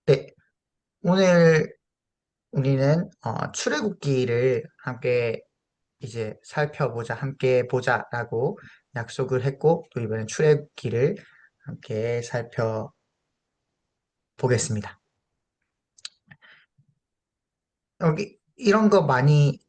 네, 오늘 우리는 출애굽기를 함께 이제 살펴보자, 함께 보자라고 약속을 했고, 또 이번엔 출애굽기를 함께 살펴보겠습니다. 여기 이런 거 많이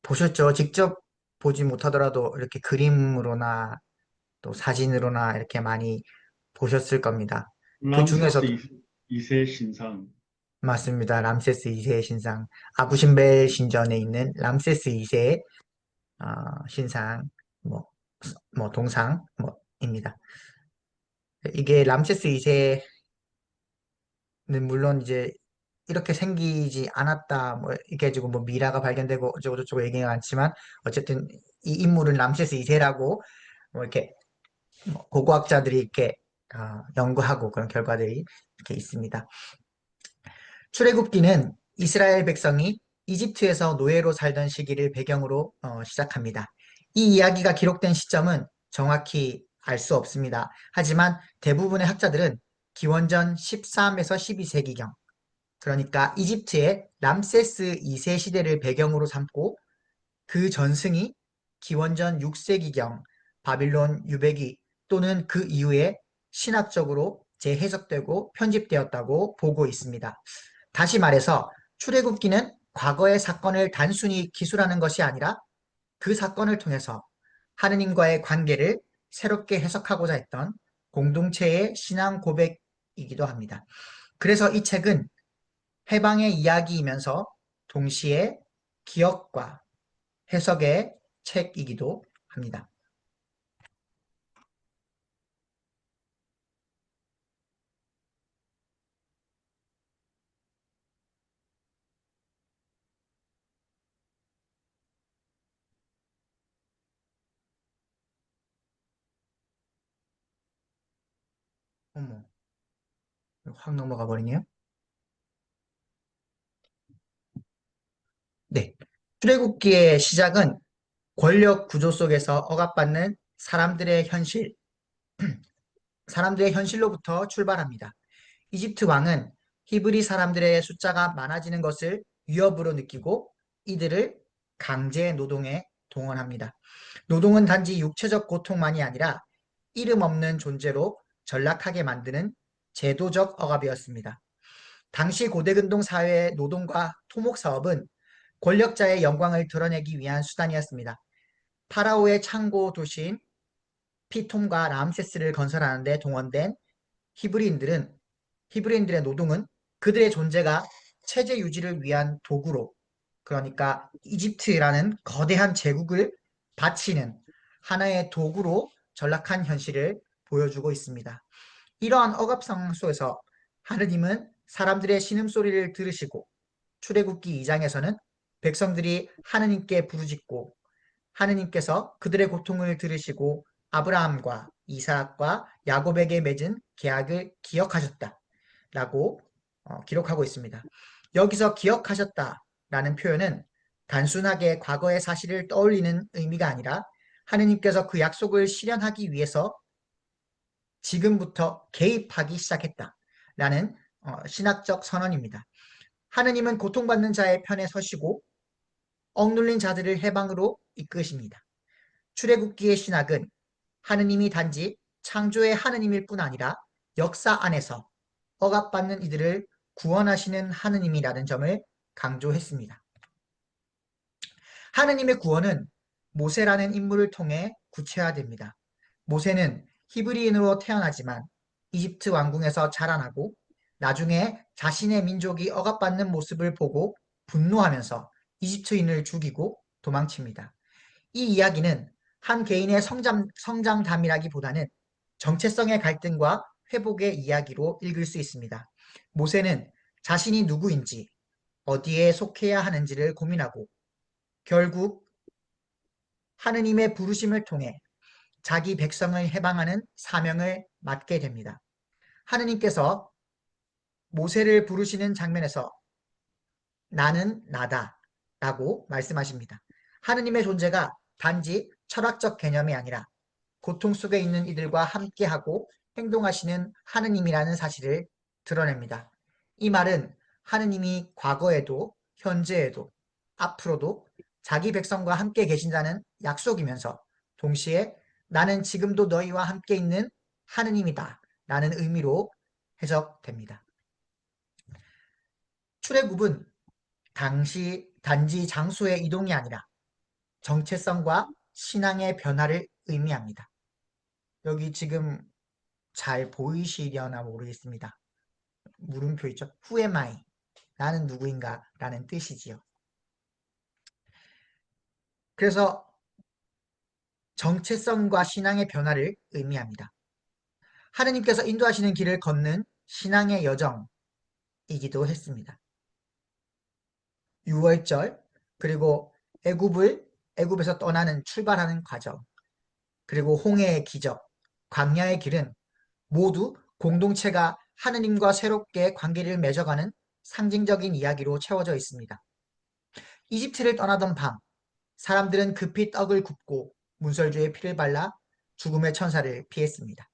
보셨죠? 직접 보지 못하더라도 이렇게 그림으로나 또 사진으로나 이렇게 많이 보셨을 겁니다. 그 람세스 중에서도 2세 신상. 맞습니다. 람세스 2세의 신상, 아부신벨 신전에 있는 람세스 2세의 신상, 뭐, 동상, 입니다. 이게 람세스 2세는 물론 이제 이렇게 생기지 않았다, 이렇게 해가지고 미라가 발견되고 어쩌고저쩌고 얘기가 많지만, 어쨌든 이 인물은 람세스 2세라고 이렇게 고고학자들이 이렇게 연구하고 그런 결과들이 이렇게 있습니다. 출애굽기는 이스라엘 백성이 이집트에서 노예로 살던 시기를 배경으로 시작합니다. 이 이야기가 기록된 시점은 정확히 알 수 없습니다. 하지만 대부분의 학자들은 기원전 13에서 12세기경, 그러니까 이집트의 람세스 2세 시대를 배경으로 삼고 그 전승이 기원전 6세기경 바빌론 유배기 또는 그 이후에 신학적으로 재해석되고 편집되었다고 보고 있습니다. 다시 말해서 출애굽기는 과거의 사건을 단순히 기술하는 것이 아니라 그 사건을 통해서 하느님과의 관계를 새롭게 해석하고자 했던 공동체의 신앙 고백이기도 합니다. 그래서 이 책은 해방의 이야기이면서 동시에 기억과 해석의 책이기도 합니다. 어머, 확 넘어가 버리네요. 네. 출애굽기의 시작은 권력 구조 속에서 억압받는 사람들의 현실로부터 출발합니다. 이집트 왕은 히브리 사람들의 숫자가 많아지는 것을 위협으로 느끼고 이들을 강제 노동에 동원합니다. 노동은 단지 육체적 고통만이 아니라 이름 없는 존재로 전락하게 만드는 제도적 억압이었습니다. 당시 고대근동 사회의 노동과 토목 사업은 권력자의 영광을 드러내기 위한 수단이었습니다. 파라오의 창고 도시인 피톰과 람세스를 건설하는 데 동원된 히브리인들은 히브리인들의 노동은 그들의 존재가 체제 유지를 위한 도구로, 그러니까 이집트라는 거대한 제국을 바치는 하나의 도구로 전락한 현실을 보여주고 있습니다. 이러한 억압 상황 속에서 하느님은 사람들의 신음소리를 들으시고 출애굽기 2장에서는 백성들이 하느님께 부르짖고 하느님께서 그들의 고통을 들으시고 아브라함과 이삭과 야곱에게 맺은 계약을 기억하셨다라고 기록하고 있습니다. 여기서 기억하셨다라는 표현은 단순하게 과거의 사실을 떠올리는 의미가 아니라 하느님께서 그 약속을 실현하기 위해서 지금부터 개입하기 시작했다라는 신학적 선언입니다. 하느님은 고통받는 자의 편에 서시고 억눌린 자들을 해방으로 이끄십니다. 출애굽기의 신학은 하느님이 단지 창조의 하느님일 뿐 아니라 역사 안에서 억압받는 이들을 구원하시는 하느님이라는 점을 강조했습니다. 하느님의 구원은 모세라는 인물을 통해 구체화됩니다. 모세는 히브리인으로 태어나지만 이집트 왕궁에서 자라나고 나중에 자신의 민족이 억압받는 모습을 보고 분노하면서 이집트인을 죽이고 도망칩니다. 이 이야기는 한 개인의 성장담이라기보다는 정체성의 갈등과 회복의 이야기로 읽을 수 있습니다. 모세는 자신이 누구인지, 어디에 속해야 하는지를 고민하고 결국 하느님의 부르심을 통해 자기 백성을 해방하는 사명을 맡게 됩니다. 하느님께서 모세를 부르시는 장면에서 나는 나다 라고 말씀하십니다. 하느님의 존재가 단지 철학적 개념이 아니라 고통 속에 있는 이들과 함께하고 행동하시는 하느님이라는 사실을 드러냅니다. 이 말은 하느님이 과거에도 현재에도 앞으로도 자기 백성과 함께 계신다는 약속이면서 동시에 나는 지금도 너희와 함께 있는 하느님이다 라는 의미로 해석됩니다. 출애굽은 단지 장소의 이동이 아니라 정체성과 신앙의 변화를 의미합니다. 여기 지금 잘 보이시려나 모르겠습니다. 물음표 있죠? Who am I? 나는 누구인가? 라는 뜻이지요. 그래서 정체성과 신앙의 변화를 의미합니다. 하느님께서 인도하시는 길을 걷는 신앙의 여정이기도 했습니다. 6월절, 그리고 애굽에서 떠나는 출발하는 과정, 그리고 홍해의 기적, 광야의 길은 모두 공동체가 하느님과 새롭게 관계를 맺어가는 상징적인 이야기로 채워져 있습니다. 이집트를 떠나던 밤, 사람들은 급히 떡을 굽고 문설주에 피를 발라 죽음의 천사를 피했습니다.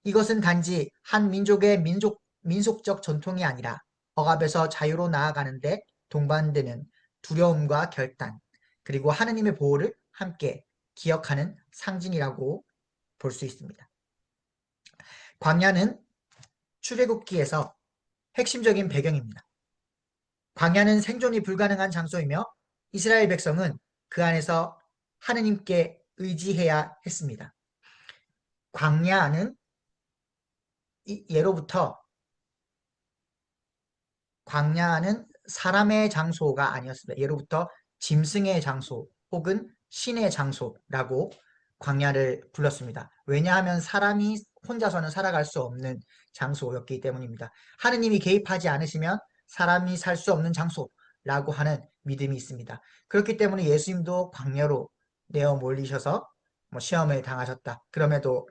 이것은 단지 한 민족의 민속적 전통이 아니라 억압에서 자유로 나아가는데 동반되는 두려움과 결단, 그리고 하느님의 보호를 함께 기억하는 상징이라고 볼 수 있습니다. 광야는 출애굽기에서 핵심적인 배경입니다. 광야는 생존이 불가능한 장소이며 이스라엘 백성은 그 안에서 하느님께 의지해야 했습니다. 광야는 예로부터 광야는 사람의 장소가 아니었습니다. 예로부터 짐승의 장소 혹은 신의 장소라고 광야를 불렀습니다. 왜냐하면 사람이 혼자서는 살아갈 수 없는 장소였기 때문입니다. 하느님이 개입하지 않으시면 사람이 살 수 없는 장소라고 하는 믿음이 있습니다. 그렇기 때문에 예수님도 광야로 내어 몰리셔서 시험을 당하셨다. 그럼에도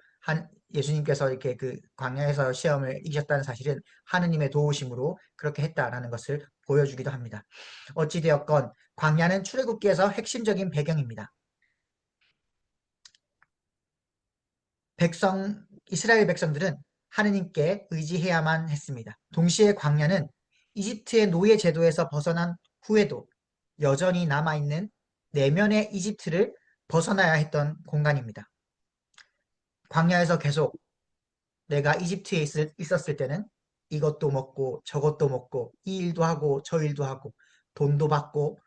예수님께서 이렇게 그 광야에서 시험을 이기셨다는 사실은 하느님의 도우심으로 그렇게 했다라는 것을 보여주기도 합니다. 어찌되었건 광야는 출애굽기에서 핵심적인 배경입니다. 이스라엘 백성들은 하느님께 의지해야만 했습니다. 동시에 광야는 이집트의 노예 제도에서 벗어난 후에도 여전히 남아있는 내면의 이집트를 벗어나야 했던 공간입니다. 광야에서 계속 내가 이집트에 있었을 때는 이것도 먹고 저것도 먹고 이 일도 하고 저 일도 하고 돈도 받고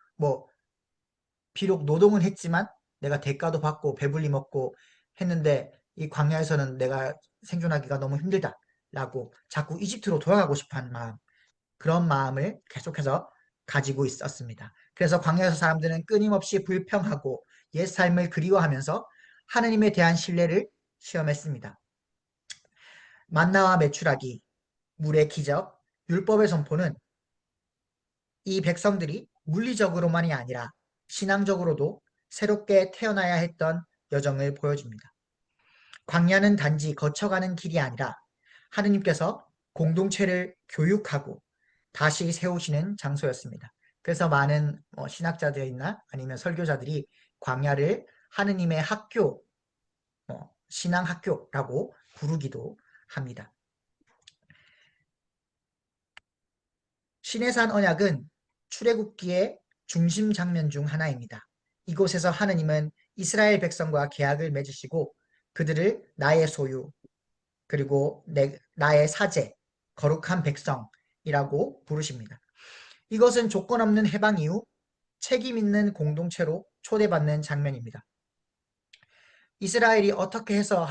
비록 노동은 했지만 내가 대가도 받고 배불리 먹고 했는데 이 광야에서는 내가 생존하기가 너무 힘들다라고 자꾸 이집트로 돌아가고 싶어하는 마음, 그런 마음을 계속해서 가지고 있었습니다. 그래서 광야에서 사람들은 끊임없이 불평하고 옛 삶을 그리워하면서 하느님에 대한 신뢰를 시험했습니다. 만나와 메추라기, 물의 기적, 율법의 선포는 이 백성들이 물리적으로만이 아니라 신앙적으로도 새롭게 태어나야 했던 여정을 보여줍니다. 광야는 단지 거쳐가는 길이 아니라 하느님께서 공동체를 교육하고 다시 세우시는 장소였습니다. 그래서 많은 신학자들이나 아니면 설교자들이 광야를 하느님의 학교, 신앙학교라고 부르기도 합니다. 시내산 언약은 출애굽기의 중심 장면 중 하나입니다. 이곳에서 하느님은 이스라엘 백성과 계약을 맺으시고 그들을 나의 소유, 그리고 나의 사제, 거룩한 백성이라고 부르십니다. 이것은 조건 없는 해방 이후 책임 있는 공동체로 초대받는 장면입니다. 이스라엘이 어떻게 해서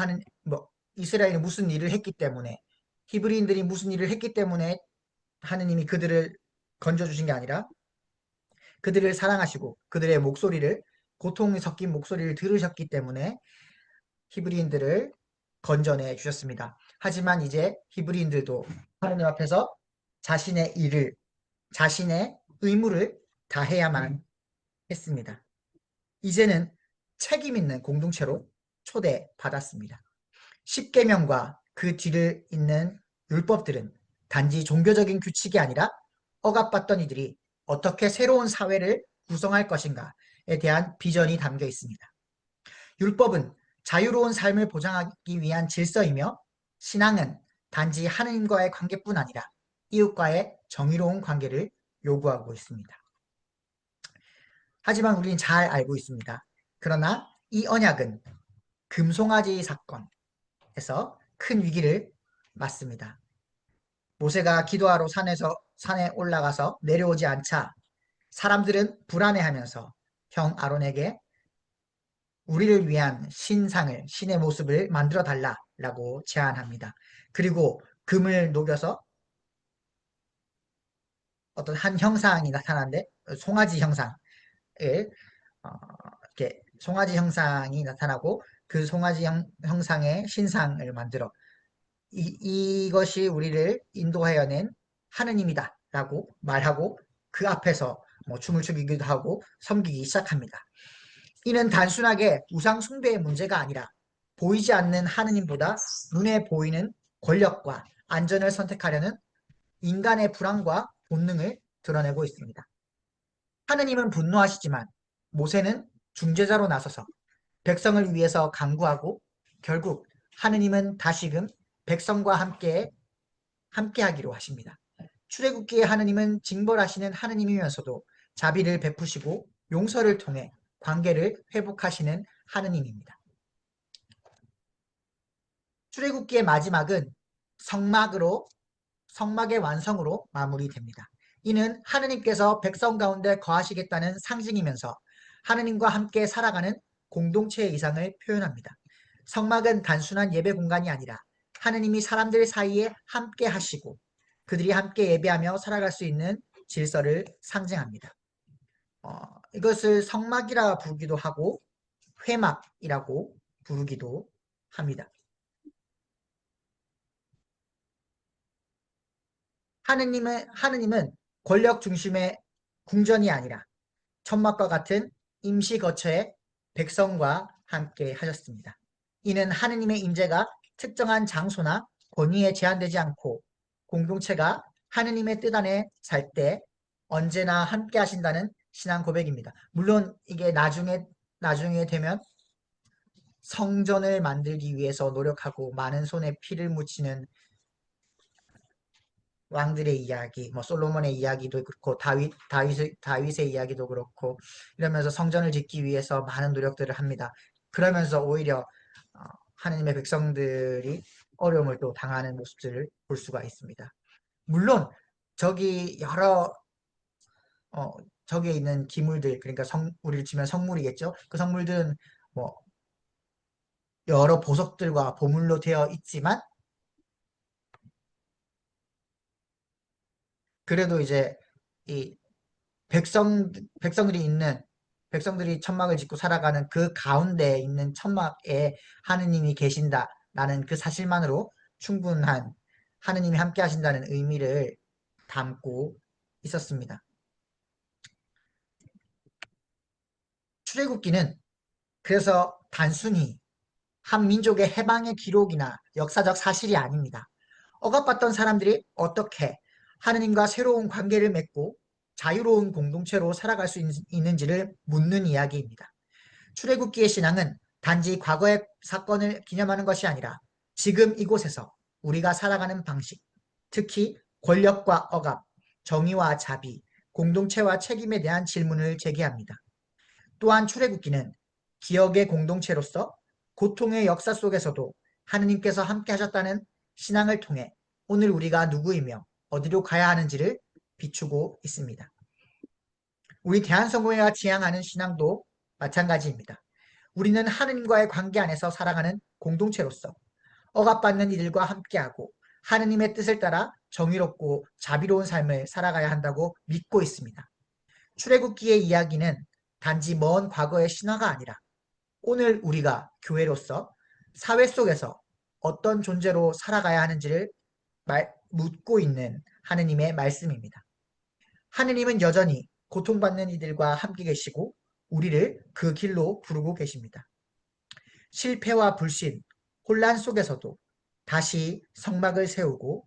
이스라엘이 무슨 일을 했기 때문에, 히브리인들이 무슨 일을 했기 때문에 하느님이 그들을 건져주신 게 아니라 그들을 사랑하시고 그들의 목소리를, 고통이 섞인 목소리를 들으셨기 때문에 히브리인들을 건져내 주셨습니다. 하지만 이제 히브리인들도 하느님 앞에서 자신의 일을, 자신의 의무를 다해야만 했습니다. 이제는 책임 있는 공동체로 초대받았습니다. 십계명과 그 뒤를 잇는 율법들은 단지 종교적인 규칙이 아니라 억압받던 이들이 어떻게 새로운 사회를 구성할 것인가에 대한 비전이 담겨 있습니다. 율법은 자유로운 삶을 보장하기 위한 질서이며 신앙은 단지 하느님과의 관계뿐 아니라 이웃과의 정의로운 관계를 요구하고 있습니다. 하지만 우리는 잘 알고 있습니다. 그러나 이 언약은 금송아지 사건에서 큰 위기를 맞습니다. 모세가 기도하러 산에 올라가서 내려오지 않자 사람들은 불안해하면서 형 아론에게 우리를 위한 신의 모습을 만들어 달라라고 제안합니다. 그리고 금을 녹여서 어떤 한 형상이 나타나는데 송아지 형상을 어, 이렇게 송아지 형상이 나타나고 그 송아지 형상의 신상을 만들어 이것이 우리를 인도하여 낸 하느님이다 라고 말하고 그 앞에서 뭐 춤을 추기도 하고 섬기기 시작합니다. 이는 단순하게 우상 숭배의 문제가 아니라 보이지 않는 하느님보다 눈에 보이는 권력과 안전을 선택하려는 인간의 불안과 본능을 드러내고 있습니다. 하느님은 분노하시지만 모세는 중재자로 나서서 백성을 위해서 간구하고 결국 하느님은 다시금 백성과 함께하기로 하십니다. 출애굽기의 하느님은 징벌하시는 하느님이면서도 자비를 베푸시고 용서를 통해 관계를 회복하시는 하느님입니다. 출애굽기의 마지막은 성막의 완성으로 마무리됩니다. 이는 하느님께서 백성 가운데 거하시겠다는 상징이면서 하느님과 함께 살아가는 공동체의 이상을 표현합니다. 성막은 단순한 예배 공간이 아니라 하느님이 사람들 사이에 함께 하시고 그들이 함께 예배하며 살아갈 수 있는 질서를 상징합니다. 이것을 성막이라 부르기도 하고 회막이라고 부르기도 합니다. 하느님은 권력 중심의 궁전이 아니라 천막과 같은 임시 거처에 백성과 함께 하셨습니다. 이는 하느님의 임재가 특정한 장소나 권위에 제한되지 않고 공동체가 하느님의 뜻 안에 살 때 언제나 함께 하신다는 신앙 고백입니다. 물론 이게 나중에 되면 성전을 만들기 위해서 노력하고 많은 손에 피를 묻히는 왕들의 이야기, 뭐 솔로몬의 이야기도 그렇고 다윗의 이야기도 그렇고 이러면서 성전을 짓기 위해서 많은 노력들을 합니다. 그러면서 오히려 하느님의 백성들이 어려움을 또 당하는 모습들을 볼 수가 있습니다. 물론 저기 저기에 있는 기물들, 그러니까 우리를 치면 성물이겠죠. 그 성물들은 뭐 여러 보석들과 보물로 되어 있지만 그래도 이제 이 백성들이 천막을 짓고 살아가는 그 가운데 있는 천막에 하느님이 계신다라는 그 사실만으로 충분한 하느님이 함께 하신다는 의미를 담고 있었습니다. 출애굽기는 그래서 단순히 한 민족의 해방의 기록이나 역사적 사실이 아닙니다. 억압받던 사람들이 어떻게 하느님과 새로운 관계를 맺고 자유로운 공동체로 살아갈 수 있는지를 묻는 이야기입니다. 출애굽기의 신앙은 단지 과거의 사건을 기념하는 것이 아니라 지금 이곳에서 우리가 살아가는 방식, 특히 권력과 억압, 정의와 자비, 공동체와 책임에 대한 질문을 제기합니다. 또한 출애굽기는 기억의 공동체로서 고통의 역사 속에서도 하느님께서 함께 하셨다는 신앙을 통해 오늘 우리가 누구이며 어디로 가야 하는지를 비추고 있습니다. 우리 대한성공회가 지향하는 신앙도 마찬가지입니다. 우리는 하느님과의 관계 안에서 살아가는 공동체로서 억압받는 이들과 함께하고 하느님의 뜻을 따라 정의롭고 자비로운 삶을 살아가야 한다고 믿고 있습니다. 출애굽기의 이야기는 단지 먼 과거의 신화가 아니라 오늘 우리가 교회로서 사회 속에서 어떤 존재로 살아가야 하는지를 묻고 있는 하느님의 말씀입니다. 하느님은 여전히 고통받는 이들과 함께 계시고 우리를 그 길로 부르고 계십니다. 실패와 불신, 혼란 속에서도 다시 성막을 세우고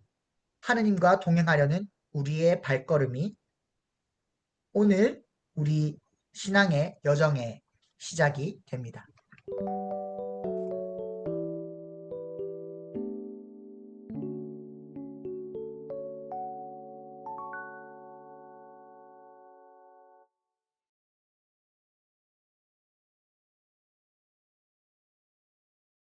하느님과 동행하려는 우리의 발걸음이 오늘 우리 신앙의 여정의 시작이 됩니다.